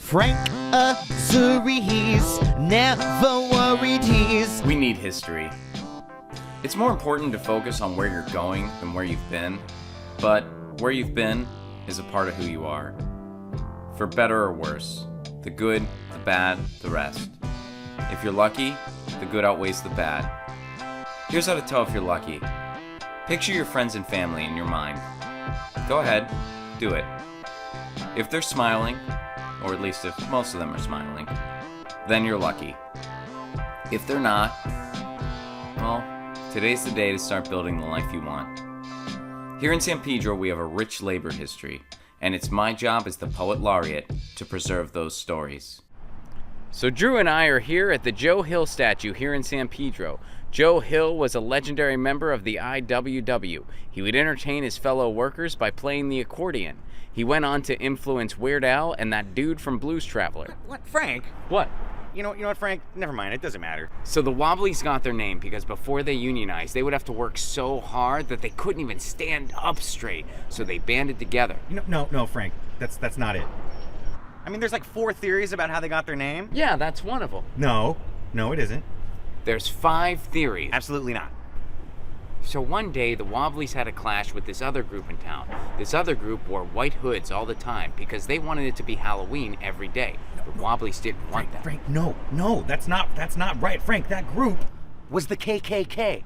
Frank Azurri's never worried he's. We need history. It's more important to focus on where you're going than where you've been, but where you've been is a part of who you are. For better or worse, the good, the bad, the rest. If you're lucky, the good outweighs the bad. Here's how to tell if you're lucky. Picture your friends and family in your mind. Go ahead, do it. If they're smiling, or at least if most of them are smiling, then you're lucky. If they're not, well, today's the day to start building the life you want. Here in San Pedro, we have a rich labor history, and it's my job as the Poet Laureate to preserve those stories. So Drew and I are here at the Joe Hill statue here in San Pedro. Joe Hill was a legendary member of the IWW. He would entertain his fellow workers by playing the accordion. He went on to influence Weird Al and that dude from Blues Traveler. What, Frank? What? You know what, Frank? Never mind, it doesn't matter. So the Wobblies got their name because before they unionized, they would have to work so hard that they couldn't even stand up straight. So they banded together. No, Frank. That's not it. I mean, there's like 4 theories about how they got their name. Yeah, that's one of them. No, it isn't. There's 5 theories. Absolutely not. So one day, the Wobblies had a clash with this other group in town. This other group wore white hoods all the time because they wanted it to be Halloween every day. The Wobblies didn't want that. Frank, no, that's not right. Frank, that group was the KKK.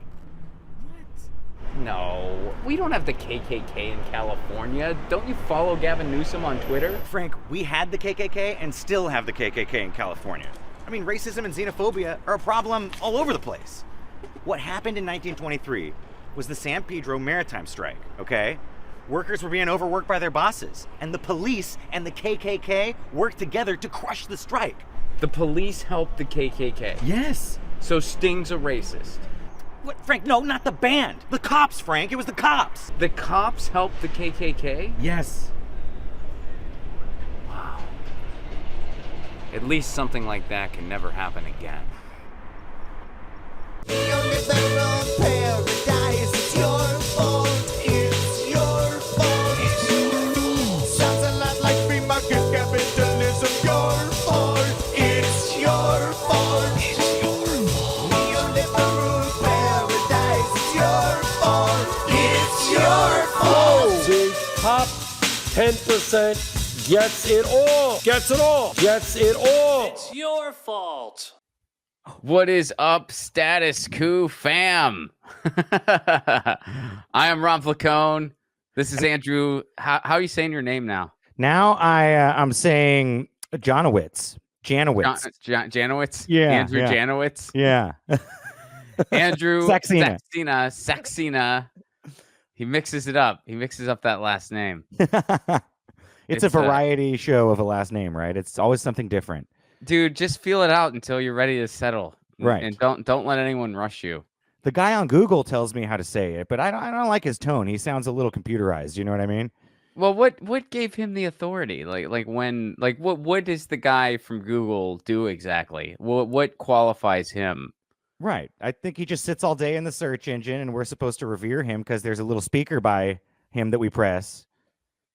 No, we don't have the KKK in California. Don't you follow Gavin Newsom on Twitter? Frank, we had the KKK and still have the KKK in California. I mean, racism and xenophobia are a problem all over the place. What happened in 1923 was the San Pedro Maritime Strike, okay? Workers were being overworked by their bosses, and the police and the KKK worked together to crush the strike. The police helped the KKK. Yes. So Sting's a racist. What, Frank? No, not the band. The cops, Frank. It was the cops. The cops helped the KKK? Yes. Wow. At least something like that can never happen again. It's your fault. It's your fault. Sounds a lot like free market capitalism. Your fault. It's your fault. It's your fault. Neoliberal paradise. It's your fault. It's your fault. See, top 10% gets it all. Gets it all. Gets it all. It's your fault. What is up, Status Coup fam? I am Ron Placone. This is Andrew. How are you saying your name now? Now I'm saying Janowitz. Janowitz? Yeah. Andrew yeah. Janowitz? Yeah. Andrew Saxena. He mixes it up. He mixes up that last name. It's a variety show of a last name, right? It's always something different. Dude, just feel it out until you're ready to settle. Right. And don't let anyone rush you. The guy on Google tells me how to say it, but I don't like his tone. He sounds a little computerized. You know what I mean? Well, what gave him the authority? What does the guy from Google do exactly? What qualifies him? Right. I think he just sits all day in the search engine, and we're supposed to revere him because there's a little speaker by him that we press,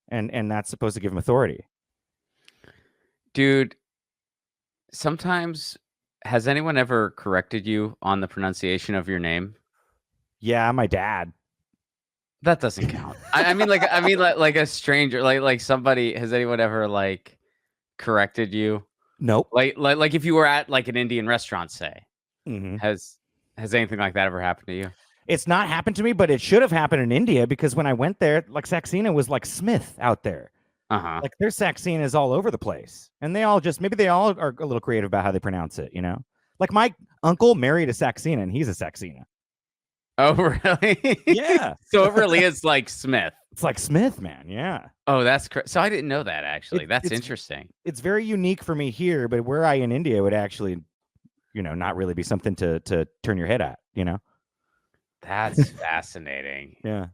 and that's supposed to give him authority. Dude, sometimes has anyone ever corrected you on the pronunciation of your name? Yeah, my dad. That doesn't count. I mean like a stranger, like somebody. Has anyone ever like corrected you? Nope. Like if you were at like an Indian restaurant, say, Mm-hmm. has anything like that ever happened to you? It's not happened to me, but it should have happened in India because when I went there, like Saxena was like Smith out there. Uh-huh. Like there's Saxenas all over the place. And they all are a little creative about how they pronounce it, you know? Like my uncle married a Saxena and he's a Saxena. Oh, really? Yeah. So it really is like Smith. It's like Smith, man. Yeah. Oh, that's so I didn't know that actually. That's interesting. It's very unique for me here, but were I in India, it would actually, not really be something to turn your head at, That's fascinating. Yeah.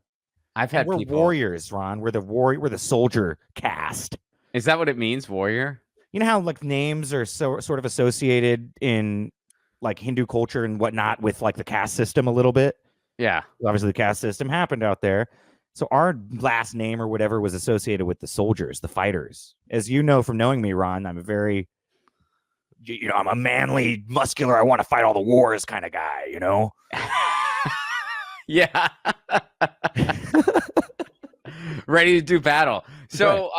I've had we're people. warriors, Ron. We're the soldier caste. Is that what it means, warrior? You know how like names are sort of associated in like Hindu culture and whatnot with like the caste system a little bit? Yeah. Obviously the caste system happened out there. So our last name or whatever was associated with the soldiers, the fighters. As you know from knowing me, Ron, I'm a very, I'm a manly, muscular, I want to fight all the wars kind of guy, Yeah. Ready to do battle. So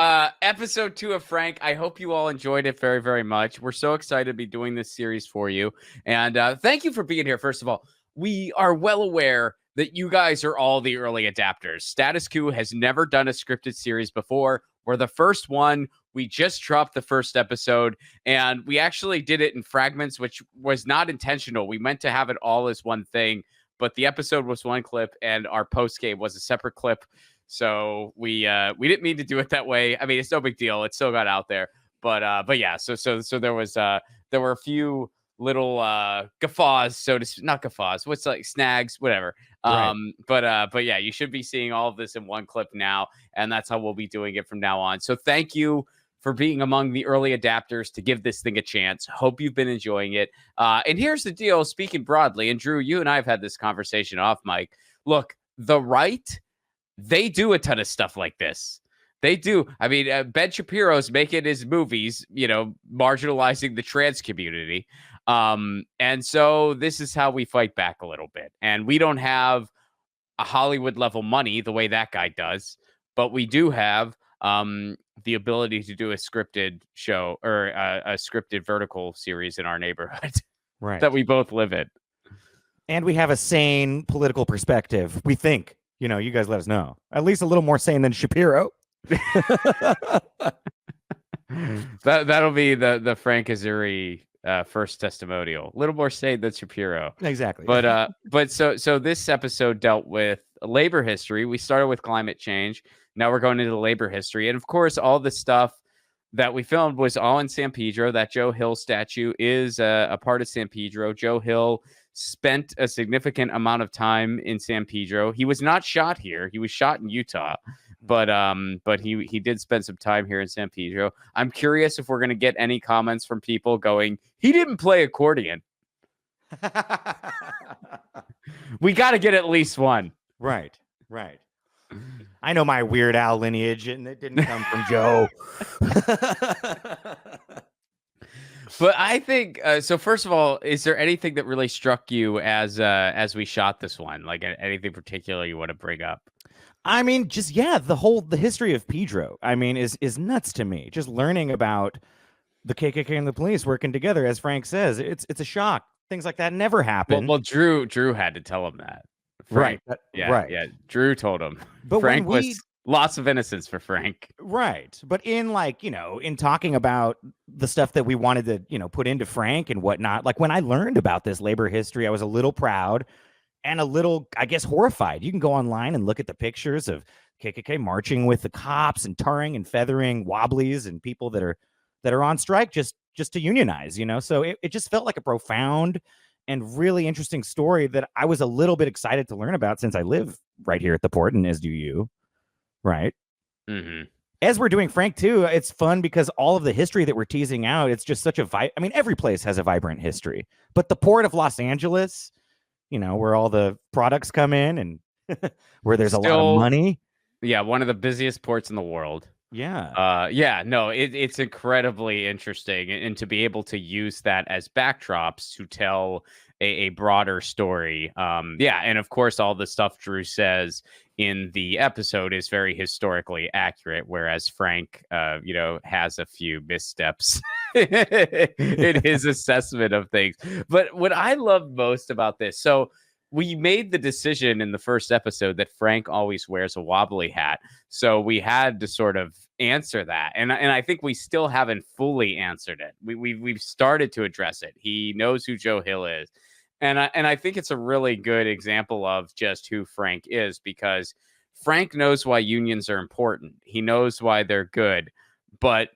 episode 2 of Frank, I hope you all enjoyed it very, very much. We're so excited to be doing this series for you. And thank you for being here, first of all. We are well aware that you guys are all the early adapters. Status Coup has never done a scripted series before. We're the first one. We just dropped the first episode, and we actually did it in fragments, which was not intentional. We meant to have it all as one thing, but the episode was one clip, and our post game was a separate clip. So we didn't mean to do it that way. I mean, it's no big deal. It still got out there, but yeah. So there was there were a few little guffaws, so to speak, not guffaws. What's like snags, whatever. Right. But yeah, you should be seeing all of this in one clip now, and that's how we'll be doing it from now on. So thank you for being among the early adapters to give this thing a chance. Hope you've been enjoying it. And here's the deal, speaking broadly, and Drew, you and I have had this conversation off mic. Look, the right, they do a ton of stuff like this. They do. I mean, Ben Shapiro's making his movies, marginalizing the trans community. And so this is how we fight back a little bit. And we don't have a Hollywood level money the way that guy does, but we do have the ability to do a scripted show or a scripted vertical series in our neighborhood Right. that we both live in. And we have a sane political perspective, we think. You guys let us know. At least a little more sane than Shapiro. That'll be the Frank Azurri first testimonial. A little more sane than Shapiro. Exactly. But so this episode dealt with labor history. We started with climate change. Now we're going into the labor history. And of course, all the stuff that we filmed was all in San Pedro. That Joe Hill statue is a part of San Pedro. Joe Hill spent a significant amount of time in San Pedro. He was not shot here. He was shot in Utah. But he did spend some time here in San Pedro. I'm curious if we're going to get any comments from people going, he didn't play accordion. We got to get at least one. Right. I know my Weird Al lineage, and it didn't come from Joe. But I think so. First of all, is there anything that really struck you as we shot this one? Like anything particular you want to bring up? I mean, just the history of Pedro. I mean, is nuts to me. Just learning about the KKK and the police working together, as Frank says, it's a shock. Things like that never happen. Well, Drew had to tell him that. Frank, right. Yeah. Drew told him. But Frank was lots of innocence for Frank. Right. But in in talking about the stuff that we wanted to, put into Frank and whatnot, like when I learned about this labor history, I was a little proud and a little, I guess, horrified. You can go online and look at the pictures of KKK marching with the cops and tarring and feathering wobblies and people that are on strike just to unionize, So it just felt like a profound and really interesting story that I was a little bit excited to learn about since I live right here at the port, and as do you, right? Mm-hmm. As we're doing Frank too, it's fun because all of the history that we're teasing out, it's just such I mean, every place has a vibrant history, but the port of Los Angeles, where all the products come in and where there's a lot of money. Yeah, one of the busiest ports in the world. Yeah. It's incredibly interesting, and to be able to use that as backdrops to tell a broader story. And of course, all the stuff Drew says in the episode is very historically accurate, whereas Frank, has a few missteps in his assessment of things. But what I love most about this, so we made the decision in the first episode that Frank always wears a wobbly hat. So we had to sort of answer that. And I think we still haven't fully answered it. We've started to address it. He knows who Joe Hill is. And I think it's a really good example of just who Frank is, because Frank knows why unions are important. He knows why they're good. But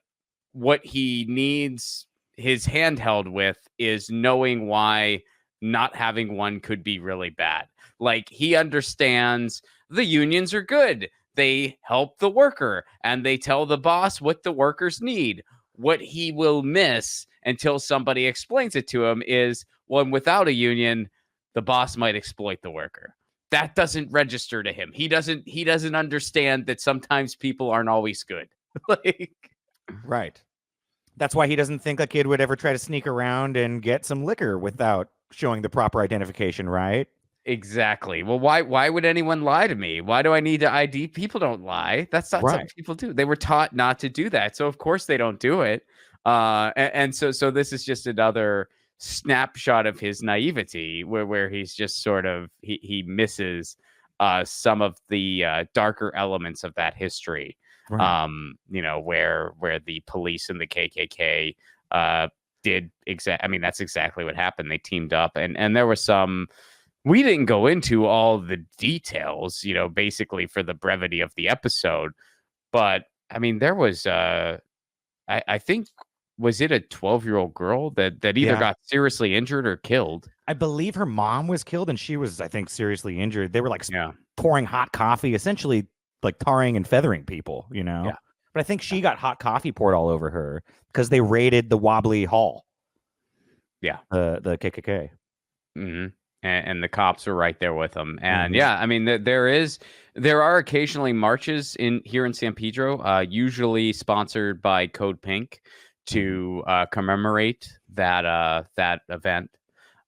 what he needs his handheld with is knowing why not having one could be really bad. Like, he understands the unions are good. They help the worker and they tell the boss what the workers need. What he will miss until somebody explains it to him is, well, without a union, the boss might exploit the worker. that doesn't register to him. He doesn't understand that sometimes people aren't always good. Like, Right. That's why he doesn't think a kid would ever try to sneak around and get some liquor without showing the proper identification, right? exactly. Well, why would anyone lie to me? Why do I need to ID? People don't lie. That's not something Right. people do. They were taught not to do that. So of course they don't do it. And so this is just another snapshot of his naivety where he's just sort of he misses some of the darker elements of that history. Right. Where the police and the KKK did I mean, that's exactly what happened. They teamed up, and there was some. We didn't go into all the details, basically for the brevity of the episode, but I mean, there was I think, was it a 12-year-old girl that either got seriously injured or killed? I believe her mom was killed, and she was, I think, seriously injured. They were like Yeah. pouring hot coffee, essentially like tarring and feathering people, Yeah. But I think she got hot coffee poured all over her because they raided the Wobbly Hall. Yeah. The KKK. Mm-hmm. And the cops were right there with them. And I mean, there are occasionally marches here in San Pedro, usually sponsored by Code Pink to commemorate that event.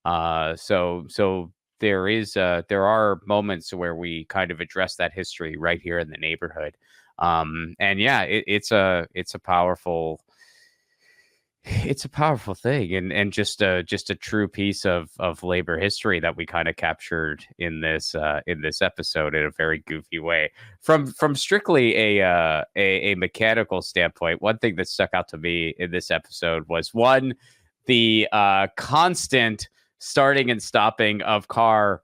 So there are moments where we kind of address that history right here in the neighborhood. It's a powerful thing, and just a true piece of labor history that we kind of captured in this episode in a very goofy way. From strictly a mechanical standpoint, one thing that stuck out to me in this episode was the constant starting and stopping of car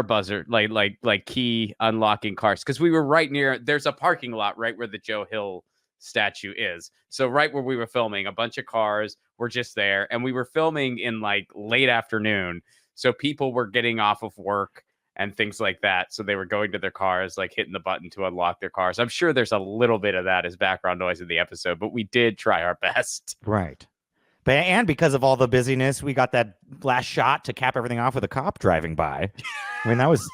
buzzer, like key unlocking cars, because we were right near. There's a parking lot right where the Joe Hill statue is. So right where we were filming, a bunch of cars were just there, and we were filming in like late afternoon, so people were getting off of work and things like that, so they were going to their cars, like hitting the button to unlock their cars. I'm sure there's a little bit of that as background noise in the episode, but we did try our best. Right. And because of all the busyness, we got that last shot to cap everything off with a cop driving by. I mean, that was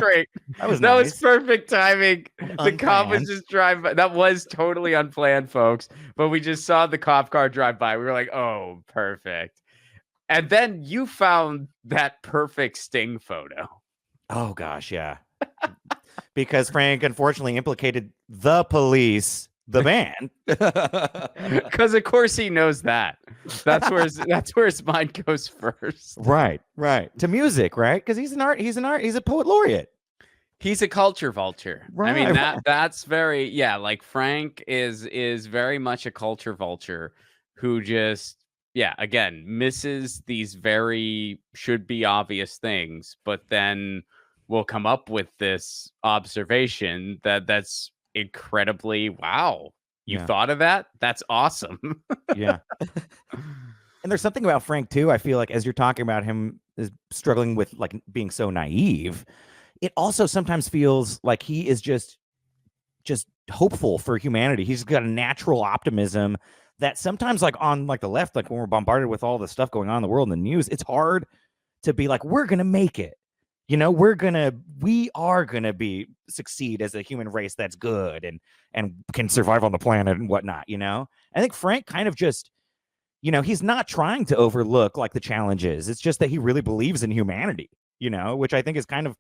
great. That was perfect timing. Unplanned. The cop was just driving by. That was totally unplanned, folks. But we just saw the cop car drive by. We were like, oh, perfect. And then you found that perfect Sting photo. Oh, gosh, yeah. Because Frank unfortunately implicated the police, the band. Because of course he knows that. That's where his mind goes first. Right. To music, right? Because he's a poet laureate. He's a culture vulture. Right. I mean, that's very, like Frank is very much a culture vulture who just, again, misses these very should be obvious things, but then will come up with this observation that's incredibly, wow, you thought of that? That's awesome. Yeah. And there's something about Frank too, I feel like, as you're talking about him is struggling with like being so naive, it also sometimes feels like he is just hopeful for humanity. He's got a natural optimism that sometimes, like on like the left, like when we're bombarded with all the stuff going on in the world in the news, it's hard to be like, we're gonna make it. We are gonna succeed as a human race that's good and can survive on the planet and whatnot. I think Frank kind of just, he's not trying to overlook like the challenges. It's just that he really believes in humanity. Which I think is kind of,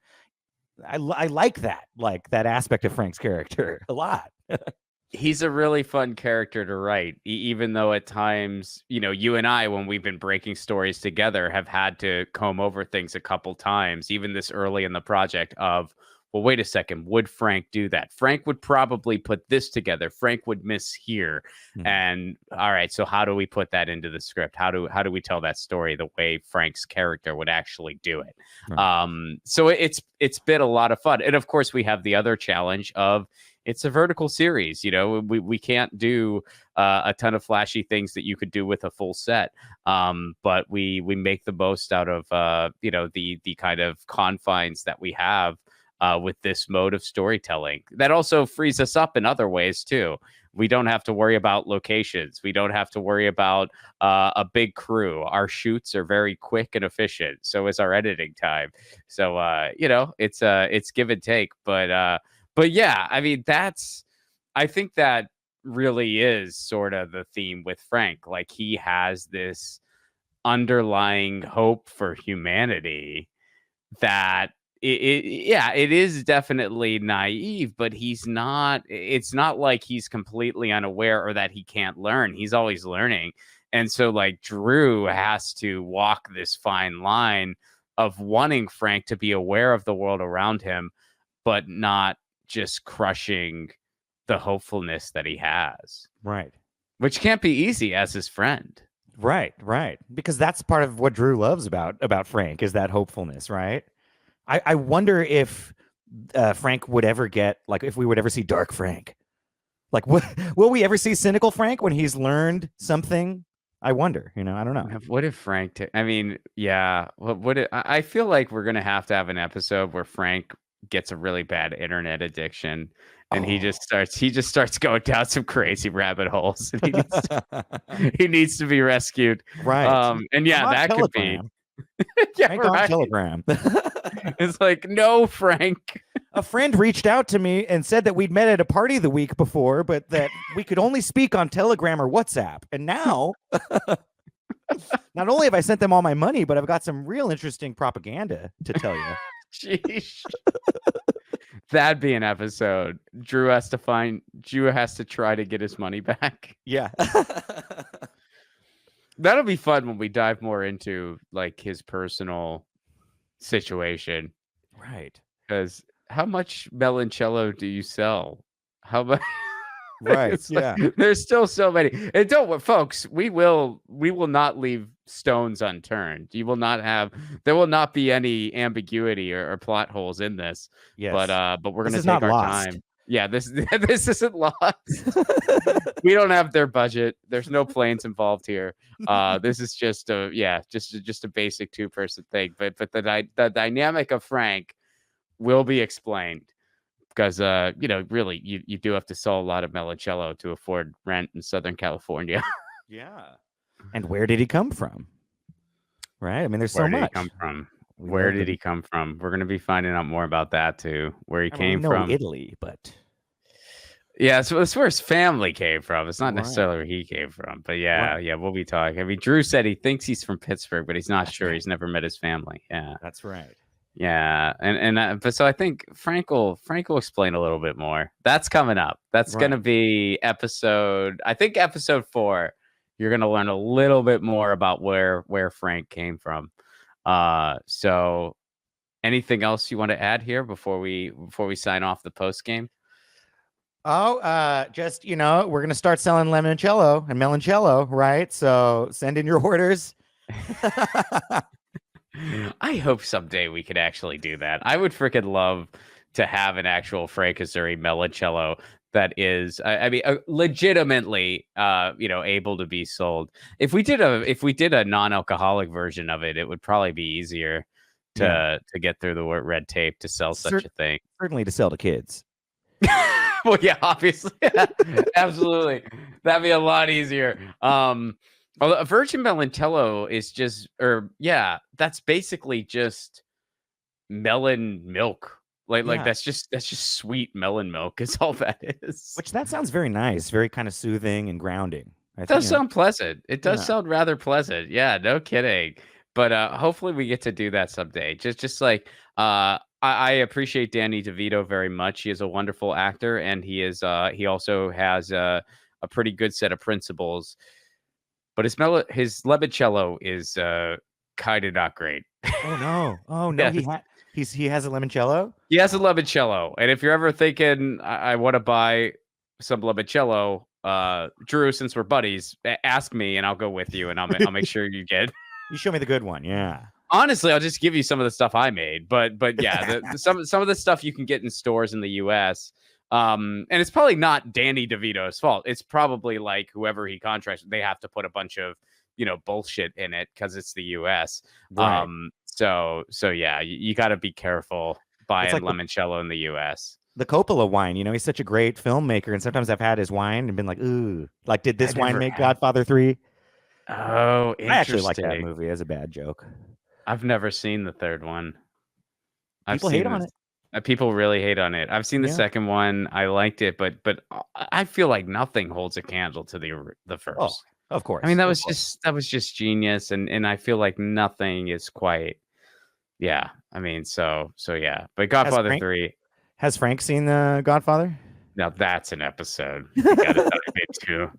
I like that aspect of Frank's character a lot. He's a really fun character to write, even though at times, you and I, when we've been breaking stories together, have had to comb over things a couple times, even this early in the project of, well, wait a second, would Frank do that? Frank would probably put this together. Frank would miss here. Mm-hmm. And all right, so how do we put that into the script? How do we tell that story the way Frank's character would actually do it? Right. So it's been a lot of fun. And of course, we have the other challenge of, it's a vertical series. We can't do a ton of flashy things that you could do with a full set. But we make the most out of, the kind of confines that we have with this mode of storytelling. That also frees us up in other ways too. We don't have to worry about locations. We don't have to worry about a big crew. Our shoots are very quick and efficient. So is our editing time. So it's give and take. But yeah, I mean I think that really is sort of the theme with Frank. Like he has this underlying hope for humanity that it is definitely naive, but it's not like he's completely unaware or that he can't learn. He's always learning. And so like Drew has to walk this fine line of wanting Frank to be aware of the world around him, but not just crushing the hopefulness that he has. Right. Which can't be easy as his friend. Right. Because that's part of what Drew loves about Frank is that hopefulness, right? I wonder if Frank would ever get, like, if we would ever see Dark Frank. Like, will we ever see Cynical Frank when he's learned something? I wonder, I don't know. What if Frank, I mean, yeah. I feel like we're going to have an episode where Frank gets a really bad internet addiction and he just starts going down some crazy rabbit holes and he needs to be rescued. Right. And yeah, that Telegram. could be. Yeah, Frank on Telegram. It's like, no, Frank. A friend reached out to me and said that we'd met at a party the week before, but that we could only speak on Telegram or WhatsApp. And now, not only have I sent them all my money, but I've got some real interesting propaganda to tell you. Jeez. That'd be an episode. Drew has to try to get his money back. Yeah. That'll be fun when we dive more into like his personal situation. Right. Because how much meloncello do you sell? How much? Right. Yeah. There's still so many. And folks, we will not leave stones unturned. There will not be any ambiguity or plot holes in this. Yes. But we're going to take our time. Yeah, this isn't lost. We don't have their budget. There's no planes involved here. This is just a basic 2-person thing. But the dynamic of Frank will be explained because really you do have to sell a lot of meloncello to afford rent in Southern California. Yeah. And where did he come from? Right. I mean, there's so much. Where did he come from? Where did he come from? We're going to be finding out more about that too. Where he came from. Italy, but yeah, so it's where his family came from. It's not necessarily where he came from, but yeah, we'll be talking. I mean, Drew said he thinks he's from Pittsburgh, but he's not sure. He's never met his family. Yeah, that's right. Yeah, but so I think Frank will explain a little bit more. That's coming up. That's going to be episode 4. You're going to learn a little bit more about where Frank came from. So anything else you want to add here before we sign off the post game? Oh, just, we're going to start selling limoncello and meloncello, right? So send in your orders. I hope someday we could actually do that. I would freaking love to have an actual Frank Azurri meloncello that is, legitimately, able to be sold. If we did a non-alcoholic version of it, it would probably be easier to get through the red tape to sell such a thing. Certainly to sell to kids. Well, yeah, obviously. Absolutely. That'd be a lot easier. Although a virgin meloncello is that's basically just melon milk. Like that's just sweet melon milk is all that is. Which that sounds very nice, very kind of soothing and grounding. It does sound pleasant. It does sound rather pleasant. Yeah, no kidding. But hopefully we get to do that someday. Just like I appreciate Danny DeVito very much. He is a wonderful actor, and he also has a pretty good set of principles. But his limoncello is kind of not great. Oh no! Yeah. He has a limoncello. He has a limoncello, and if you're ever thinking I want to buy some limoncello, Drew, since we're buddies, ask me, and I'll go with you, and I'll make sure you get. You show me the good one, yeah. Honestly, I'll just give you some of the stuff I made, but yeah, some of the stuff you can get in stores in the U.S. And it's probably not Danny DeVito's fault. It's probably like whoever he contracts, they have to put a bunch of bullshit in it because it's the U.S. Right. So yeah, you got to be careful. buying like limoncello in the U.S. the Coppola wine. He's such a great filmmaker, and sometimes I've had his wine and been like, ooh, like, did this I wine never make had. Godfather 3? Oh, I actually like that interesting. movie as a bad joke. I've never seen the third one. I've People hate seen on this. it. People really hate on it. I've seen the Yeah. second one. I liked it, but I feel like nothing holds a candle to the first. Oh, of course. I mean, of course. that was just genius, and I feel like nothing is quite. Yeah, I mean, so yeah, but Godfather Frank- 3. Has Frank seen The Godfather? Now that's an episode we gotta dive into.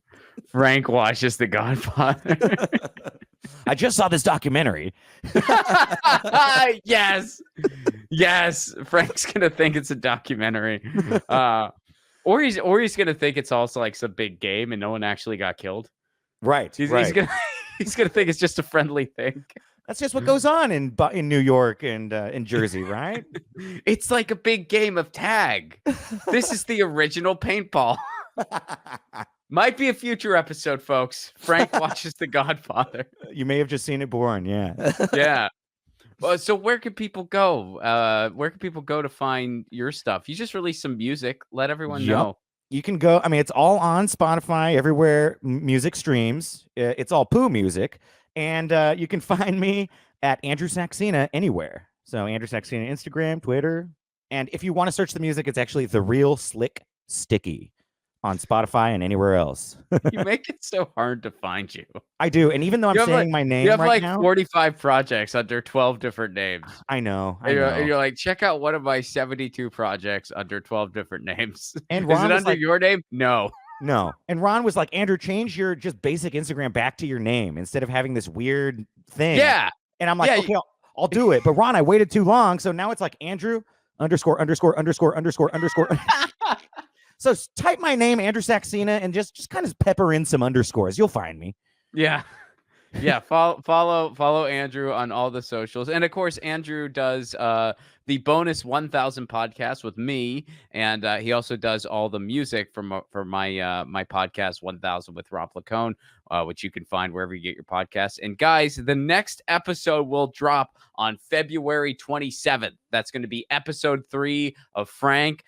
Frank watches The Godfather. I just saw this documentary. Yes. Frank's gonna think it's a documentary, or he's gonna think it's also like some big game and no one actually got killed. Right. He's right. he's gonna think it's just a friendly thing. That's just what goes on in New York and in Jersey, right? It's like a big game of tag. This is the original paintball. Might be a future episode, folks. Frank watches The Godfather. You may have just seen it born. Yeah. Yeah. Well, so where can people go? Where can people go to find your stuff? You just released some music. Let everyone know. You can go. I mean, it's all on Spotify, everywhere music streams. It's all Pooh music. And you can find me at Andrew Saxena anywhere. So Andrew Saxena, Instagram, Twitter. And if you want to search the music, it's actually The Real Slick Sticky on Spotify and anywhere else. You make it so hard to find you. I do. And even though I'm saying my name you have right like now, 45 projects under 12 different names. I know. And you're like, check out one of my 72 projects under 12 different names. And Is Ron it was under your name? No. No. And Ron was like, Andrew, change your just basic Instagram back to your name instead of having this weird thing. Yeah. And I'm like, okay, I'll do it. But Ron, I waited too long. So now it's like Andrew _______. So type my name, Andrew Saxena, and just kind of pepper in some underscores. You'll find me. Yeah. Yeah. Follow Andrew on all the socials. And of course, Andrew does the bonus 1000 podcast with me. And he also does all the music for my podcast 1000 with Ron Placone, which you can find wherever you get your podcasts. And guys, the next episode will drop on February 27th. That's going to be episode 3 of Frank.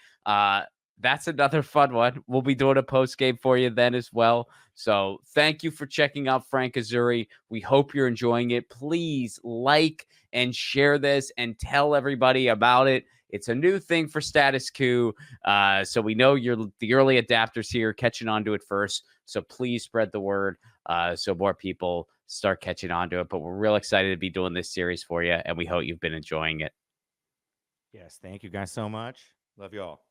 That's another fun one. We'll be doing a post game for you then as well. So thank you for checking out Frank Azurri. We hope you're enjoying it. Please like and share this and tell everybody about it. It's a new thing for Status Coup. So we know you're the early adapters here catching on to it first. So please spread the word so more people start catching on to it. But we're real excited to be doing this series for you. And we hope you've been enjoying it. Yes. Thank you guys so much. Love you all.